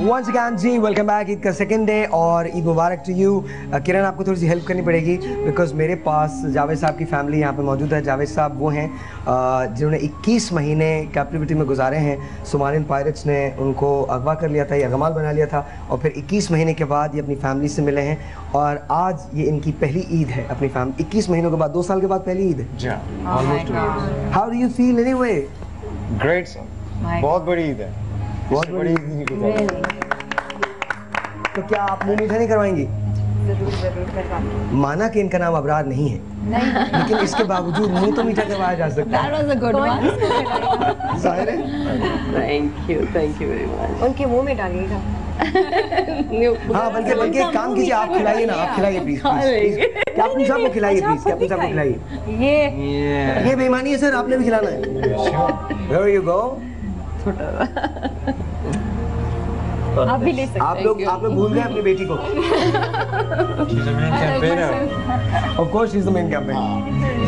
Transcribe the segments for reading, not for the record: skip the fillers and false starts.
Once again जी welcome back. Eid का second day और ईद मुबारक to you. किरण आपको थोड़ी सी हेल्प करनी पड़ेगी बिकॉज मेरे पास जावेद साहब की फैमिली यहाँ पे मौजूद है। जावेद साहब वो हैं जिन्होंने 21 महीने कैप्टिविटी में गुजारे हैं। सोमालियन पायरेट्स ने उनको अगवा कर लिया था, ये अगमाल बना लिया था और फिर 21 महीने के बाद ये अपनी फैमिली से मिले हैं और आज ये इनकी पहली ईद है अपनी फैमिली। 21 महीनों के बाद, 2 साल के बाद पहली ईद है। How do you feel anyway? Great sir, बहुत बड़ी ईद है, बहुत बड़ी ईद। तो क्या आप मुंह मीठा नहीं करवाएंगी? जरूर करवाएंगे। माना कि इनका नाम अबरार नहीं है, लेकिन इसके बावजूद मुंह तो मीठा करवाया जा सकता है। That was a good one. जाहिर है। Thank you very much. उनके मुंह में डालिएगा। हाँ, बल्कि एक काम कीजिए, आप खिलाइए ना, आप खिलाइए प्लीज। कैप्टन साहब को खिलाइए प्लीज, कैप्टन साहब को खिलाइए। ये बेईमानी है सर, आपने भी खिलाना है। There you go. आप भी ले सकते हैं। आप लोग भूल गए अपनी बेटी को। Of course she's the main campaign.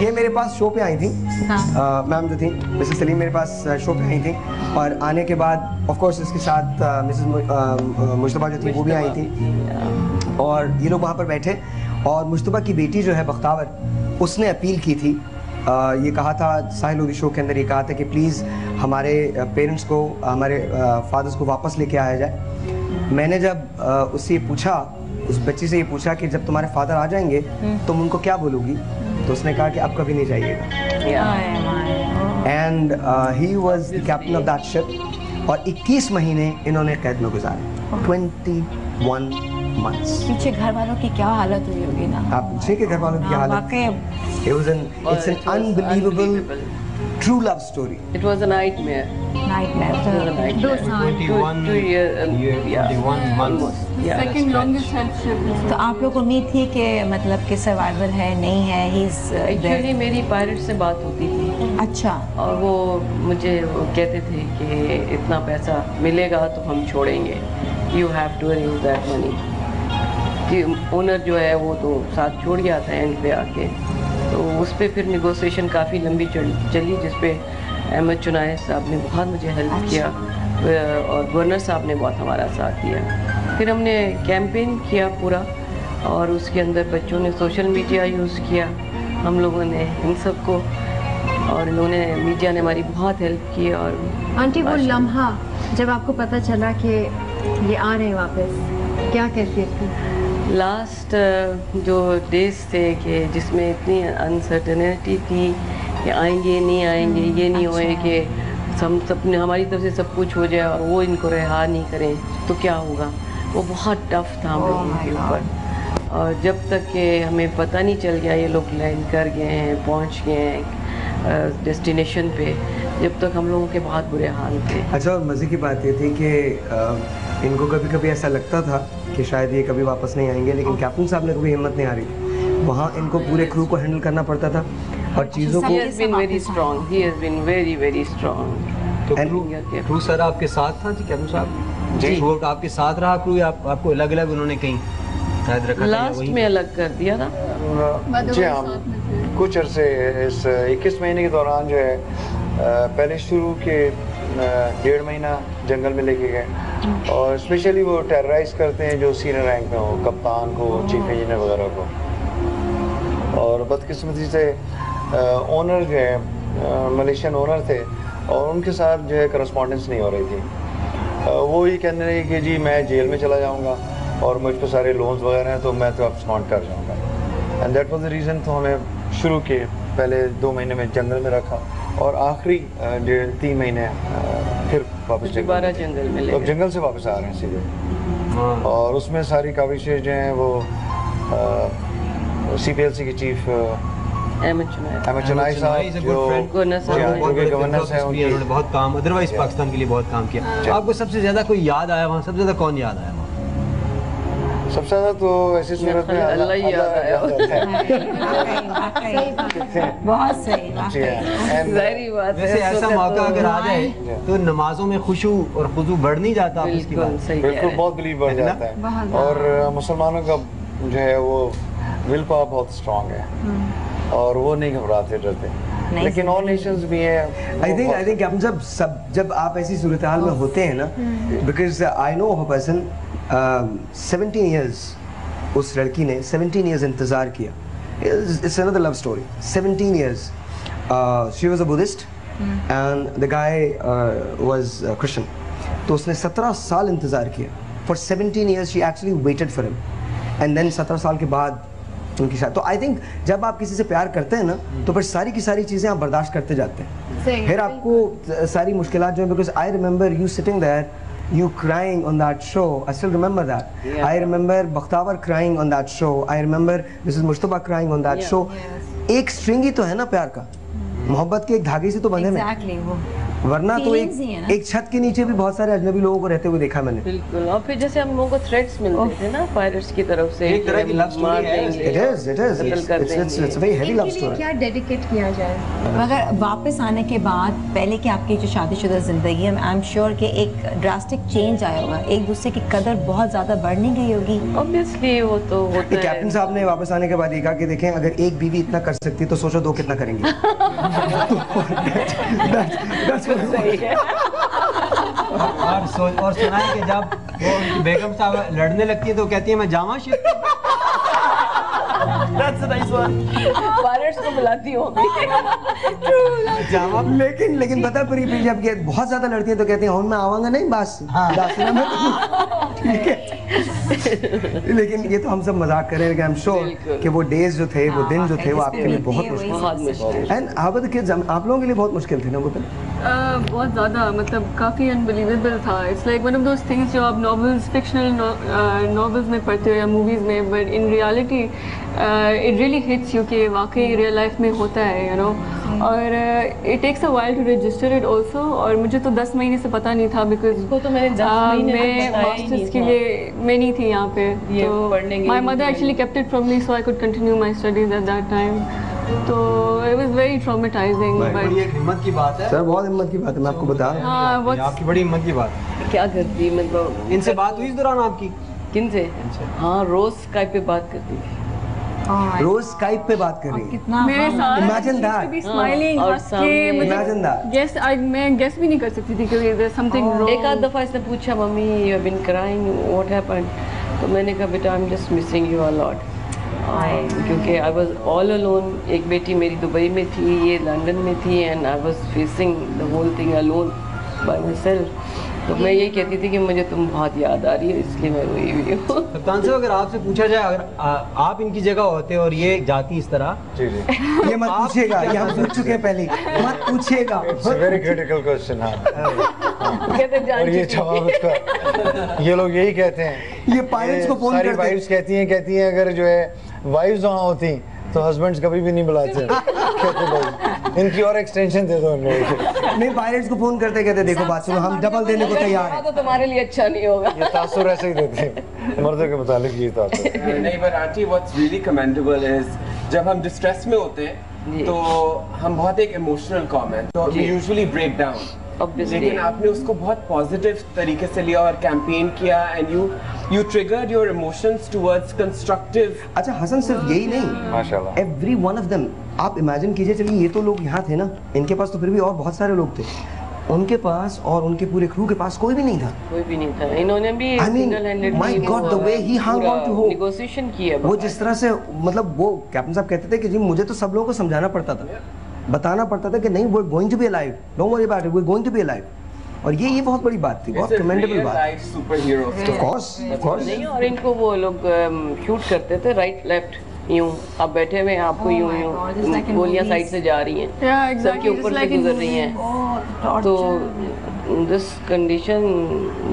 ये मेरे पास शो पे आई थी, मैम जो थी मिसेस सलीम मेरे पास शो पे आई थी और आने के बाद ऑफ कोर्स इसके साथ मिसेस मुश्तबा जो थी वो भी आई थी और ये लोग वहाँ पर बैठे और मुश्तबा की बेटी जो है बख्तावर, उसने अपील की थी। ये कहा था साहिल लोधी शो के अंदर, ये कहा था कि प्लीज़ हमारे पेरेंट्स को, हमारे फादर्स को वापस लेके आया जाए। मैंने जब उससे पूछा, उस बच्ची से ये पूछा कि जब तुम्हारे फादर आ जाएंगे तुम उनको क्या बोलोगी, तो उसने कहा कि अब कभी नहीं जाइएगा। And he was the captain of that ship और 21 महीने इन्होंने कैद में गुजारे। 21 months। पीछे घर वालों की क्या हालत हुई होगी ना। आप पूछे कि घर वालों की क्या हालत? It's an unbelievable true love story. It was a nightmare. Nightmare. 2 साल। 21 months. Second longest hardship. तो आप लोग उम्मीद थी कि मतलब कि सर्वाइवल है, नहीं है? Actually मेरी पायलट से बात होती थी। अच्छा। और वो मुझे कहते थे कि इतना पैसा मिलेगा तो हम छोड़ेंगे। You have to arrange that money. कि ओनर जो है वो तो साथ छोड़ गया था एंड पे आके, तो उस पर फिर निगोशिएशन काफ़ी लंबी चली जिस पे अहमद चुनाय साहब ने बहुत मुझे हेल्प किया और गवर्नर साहब ने बहुत हमारा साथ दिया। फिर हमने कैंपेन किया पूरा और उसके अंदर बच्चों ने सोशल मीडिया यूज़ किया, हम लोगों ने इन सब को, और इन्होंने मीडिया ने हमारी बहुत हेल्प की। और आंटी वो लम्हा जब आपको पता चला कि ये आ रहे हैं वापस, क्या कैफियत थी? लास्ट जो डेज थे कि जिसमें इतनी अनसर्टेनिटी थी कि आएंगे नहीं आएंगे, ये नहीं होए कि हम सब हमारी तरफ से सब कुछ हो जाए और वो इनको रिहा नहीं करें तो क्या होगा। वो बहुत टफ था हम लोगों के ऊपर और जब तक कि हमें पता नहीं चल गया ये लोग लैंड कर गए हैं, पहुंच गए हैं डेस्टिनेशन पे, जब तक हम लोगों के बहुत बुरे हाल थे। अच्छा, और मज़े की बात ये थी कि इनको कभी कभी ऐसा लगता था कि शायद ये कभी वापस नहीं आएंगे, लेकिन कैप्टन साहब ने कभी हिम्मत नहीं हारी। वहाँ इनको पूरे क्रू को हैंडल करना पड़ता था और चीज़ों को। He has been very strong. He has been very very strong. तो क्रू सर आपके साथ था जी? कैप्टन साहब जी वो आपके साथ रहा क्रू या आपको अलग अलग उन्होंने कहीं शायद रखा था? लास्ट में अलग कर दिया था जी हाँ, कुछ अरसे इस 21 महीने के दौरान जो है पहले शुरू के 1.5 महीना जंगल में लेके गए और स्पेशली वो टेरराइज करते हैं जो सीनियर रैंक में हो, कप्तान को, चीफ इंजीनियर वगैरह को। और बदकिस्मती से ओनर जो है मलेशियन ओनर थे और उनके साथ जो है करस्पॉन्डेंस नहीं हो रही थी। वो ये कहने लगे कि जी मैं जेल में चला जाऊंगा और मुझ पर सारे लोन्स वगैरह हैं तो मैं तो abscond कर जाऊंगा। And that was the reason. तो हमें शुरू के पहले 2 महीने में जंगल में रखा और आखिरी 3 महीने फिर वापस दोबारा जंगल में ले तो जंगल से वापस आ रहे हैं सीधे। और उसमें सारी काविशें जो हैं वो CPLC के चीफ अहमद चुनाई साहब जो गवर्नर हैं, उन्होंने बहुत काम अदरवाइज पाकिस्तान के लिए बहुत काम किया। आपको सबसे ज़्यादा कोई याद आया वहाँ? सबसे ज़्यादा कौन याद आया? सबसे ज़्यादा तो ऐसी सूरत में अल्लाह ही याद आया। बहुत सही बात है। वैसे ऐसा मौका अगर आ जाए तो नमाजों में खुशू और खुजू बढ़ नहीं जाता? बिल्कुल, बहुत बिलीव बढ़ जाता है और मुसलमानों का जो है वो विल पावर बहुत स्ट्रांग है और वो नहीं घबराते डरते। लेकिन और नेशंस भी हैं। आई थिंक कैप्टन साहब सब जब आप ऐसी सूरत हाल में होते हैं ना, because I know of a person 17 years, उस लड़की ने 17 ईयर्स इंतज़ार किया। It's another love story. 17 years she was a Buddhist and the guy was Christian. तो उसने 17 साल इंतज़ार किया। For 17 years she actually waited for him and then 17 साल के बाद उनकी शादी। तो आई थिंक जब आप किसी से प्यार करते हैं ना, तो फिर सारी की सारी चीज़ें आप बर्दाश्त करते जाते हैं। फिर आपको सारी मुश्किलात जो है, because I remember you sitting there, you crying on that show. I still remember that. Yeah. I remember Bakhtawar crying on that show. I remember Mrs. Mushtaba crying on that show. एक string ही तो है ना प्यार का, मोहब्बत के एक धागे से तो बंधे में। Exactly, वो वरना तो Feelings ही है ना। एक छत के नीचे भी बहुत सारे अजनबी लोगों को रहते हुए देखा मैंने। बिल्कुल। और फिर जैसे हम लोगों को थ्रेट्स मिलते थे ना पायरेट्स की तरफ से, एक तरह की love story मार है। देंगे, It is. कत्ल कर देंगे। It's a very heavy love इनके लिए story. क्या डेडिकेट किया जाए? मगर वापस आने के बाद पहले की आपकी जो शादीशुदा ज़िंदगी है, आई एम श्योर कि एक ड्रास्टिक चेंज आया होगा, एक दूसरे की कदर बहुत ज़्यादा बढ़ नहीं गई होगी। ऑब्वियसली वो तो होता है। कैप्टन साहब ने वापस आने के बाद ये कहा कि देखें, अगर एक बीवी इतना कर सकती है तो सोचो दो कितना करेंगे। सही है। और सुना है कि जब वो उनकी बेगम साहब लड़ने लगती है तो कहती है मैं Jama shift. That's a nice one. Pirates को बुलाती हूँ। जामा। लेकिन पता है जब ये बहुत ज्यादा लड़ती है तो कहती है मैं आवांगा नहीं बस। दासिना में ठीक है। लेकिन ये तो हम सब मजाक कर रहे हैं, आई एम श्योर कि वो डेज जो थे, वो दिन जो थे, वो आपके लिए बहुत मुश्किल। And how were the kids? आप लोगों के लिए बहुत मुश्किल थे ना वो? बहुत ज़्यादा, मतलब काफ़ी अनबिलीवेबल था। It's like one of those things जो आप नॉवेल्स, फिक्शनल नॉवेल्स में पढ़ते हो या मूवीज़ में, but in reality it really hits you कि वाकई रियल लाइफ में होता है, यू नो। और it takes a while to register it also. और मुझे तो 10 महीने से पता नहीं था, बिकॉज तो मैंने 10 महीने मैं मास्टर्स के लिए मैं नहीं थी यहाँ पे, तो my mother actually kept it from me so I could continue my studies at that time. तो इट वाज वेरी ट्रॉमेटाइजिंग। बड़ी एक हिम्मत की बात है सर, बहुत हिम्मत की बात है, मैं आपको बता रहा हूँ। हाँ, ये आपकी बड़ी हिम्मत की बात है। क्या करती मतलब? इनसे बात हुई इस दौरान आपकी? किन से? हाँ, रोज स्काइप पे बात करती थी। रोज स्काइप पे बात कर रही है। कितना मेरे साथ Imagine that. स्माइलिंग और हंस के, Imagine that. गेस मैं गेस भी नहीं कर सकती थी कि देयर समथिंग रॉन्ग। एक आध दफा इसने पूछा mummy you have been crying, what happened? तो मैंने कहा बेटा I am just missing you a lot, क्योंकि आई वाज ऑल अलोन। एक बेटी मेरी दुबई में थी, ये लंदन में थी, and I was facing the whole thing alone by myself. तो मैं यही कहती थी कि मुझे तुम बहुत याद आ रही है, इसलिए मैं रोई हुई हूँ। कप्तान साहब, अगर आपसे पूछा जाए, अगर आप इनकी जगह होते और ये जाती इस तरह, जी ये मत पूछिएगा, ये हम पूछ चुके हैं पहले, मत पूछिएगा। It's a very critical question. और ये जवाब उसका, ये लोग यही कहते हैं, ये पायरेट्स को फोन सारी करते हैं। वाइफ्स कहती हैं अगर जो है वाइफ्स वहाँ होती तो हस्बैंड्स कभी भी नहीं बुलाते। कहते भाई इनकी और एक्सटेंशन दे दो इन लोगों को। नहीं, पायरेट्स को फोन करते कहते देखो बात सुनो, हम डबल देने को तैयार हैं। तो तुम्हारे लिए अच्छा नहीं होगा। ये तासुर ऐसे ही देते हैं, मर्दों के मुतालिक ये तासुर। नहीं, but aunty what's really commendable is जब हम डिस्ट्रेस में होते हैं तो हम बहुत एक इमोशनल कॉम है, तो we usually break down। लेकिन आपने उसको बहुत पॉजिटिव तरीके से लिया और कैंपेन किया, and you triggered your emotions towards constructive। अच्छा हसन, सिर्फ यही नहीं, माशाल्लाह, एवरी वन ऑफ देम। आप इमेजिन कीजिए, चलिए ये तो लोग यहाँ थे ना, इनके पास तो फिर भी और बहुत सारे लोग थे, उनके पास और उनके पूरे क्रू के पास कोई भी नहीं था। कोई भी नहीं था। इन्होंने भी I mean, single handedly my God, the way he hung on to hope। Negotiation किया। वो जिस तरह से, मतलब वो कैप्टन साहब कहते थे कि जी मुझे तो सब लोगों को समझाना पड़ता था, बताना पड़ता था कि नहीं, we're going to be alive, don't worry about it, we're going to be alive। और ये बहुत बड़ी बात थी, बहुत कमेंडेबल बात। सुपरहीरो ऑफ कोर्स नहीं, और इनको वो लोग शूट करते थे राइट लेफ्ट, यूं आप बैठे हुए हैं, आपको यूं यूं गोलियां साइड से जा रही हैं, सर के ऊपर से गुजर रही हैं, तो दिस कंडीशन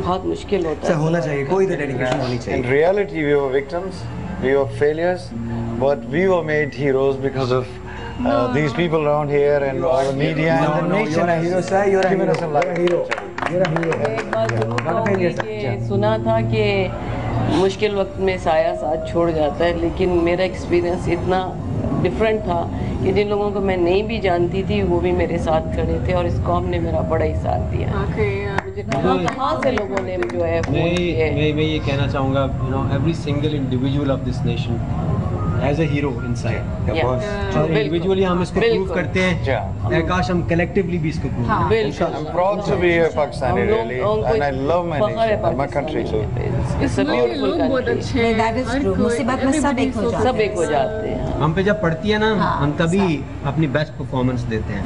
बहुत मुश्किल होता है। होना चाहिए, कोई तो डेडिकेशन होनी चाहिए। In reality, we were victims, we were failures, but we were made heroes because of these people around here and all the media and the nation. You're a hero, sir. You're a given hero. us a lot. You're a hero. एक बात जरूर कहूँगी कि सुना था कि मुश्किल वक्त में साया साथ छोड़ जाता है, लेकिन मेरा एक्सपीरियंस इतना डिफरेंट था कि जिन लोगों को मैं नहीं भी जानती थी वो भी मेरे साथ खड़े थे, और इस कौम ने मेरा बड़ा ही साथ दिया। मुझे कहाँ से लोगों ने जो है मैं ये कहना चाहूँगा, every single individual of this nation as a hero inside. और इंडिविजुअली हम इसको प्रूव करते हैं, काश हम कलेक्टिवली भी इसको प्रूव करें। I'm proud to be a Pakistani really, and I love my nation, my country too. It's a beautiful country. That is true. मुसीबत में सब एक हो जाते हैं। सब एक हो जाते हैं। हम पे जब पड़ती है ना, हम तभी अपनी बेस्ट परफॉर्मेंस देते हैं।